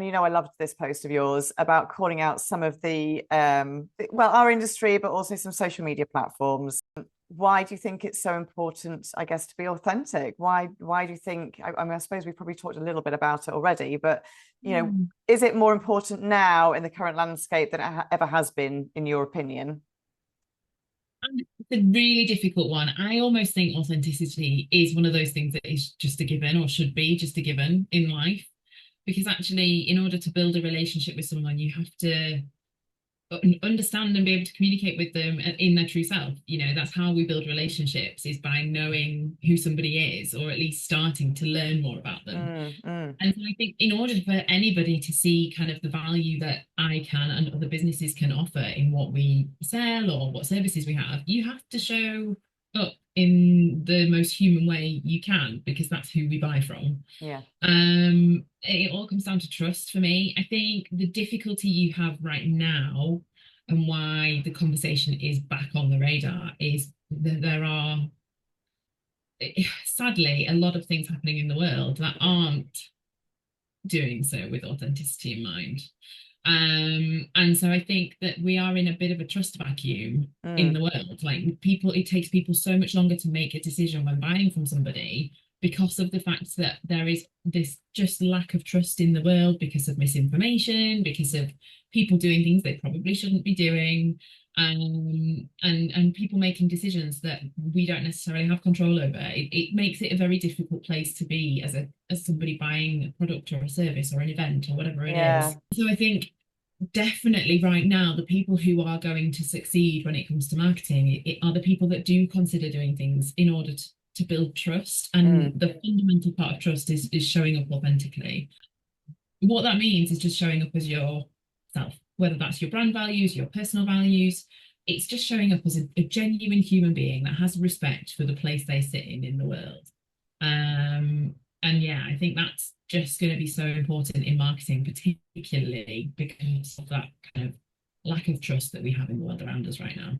You know, I loved this post of yours about calling out some of the, well, our industry, but also some social media platforms. Why do you think it's so important, I guess, to be authentic? Why do you think, I mean, I suppose we've probably talked a little bit about it already, but, you know, Mm. is it more important now in the current landscape than it ever has been, in your opinion? It's a really difficult one. I almost think authenticity is one of those things that is just a given or should be just a given in life. Because actually, in order to build a relationship with someone, you have to understand and be able to communicate with them in their true self. That's how we build relationships, is by knowing who somebody is, or at least starting to learn more about them. Mm. And so I think in order for anybody to see kind of the value that I can and other businesses can offer in what we sell or what services we have, you have to show up in the most human way you can, because that's who we buy from. Yeah. It all comes down to trust for me. I think the difficulty you have right now, and why the conversation is back on the radar, is that there are sadly a lot of things happening in the world that aren't doing so with authenticity in mind. And so I think that we are in a bit of a trust vacuum in Mm. the world. Like, people, it takes people so much longer to make a decision when buying from somebody, because of the fact that there is this just lack of trust in the world, because of misinformation, because of people doing things they probably shouldn't be doing, and people making decisions that we don't necessarily have control over. It makes it a very difficult place to be as somebody buying a product or a service or an event or whatever it Yeah. is. So I think definitely right now, the people who are going to succeed when it comes to marketing are the people that do consider doing things in order to build trust. And Mm. the fundamental part of trust is showing up authentically. What that means is just showing up as yourself, whether that's your brand values, your personal values. It's just showing up as a genuine human being that has respect for the place they sit in the world. And yeah, I think that's just going to be so important in marketing, particularly because of that kind of lack of trust that we have in the world around us right now.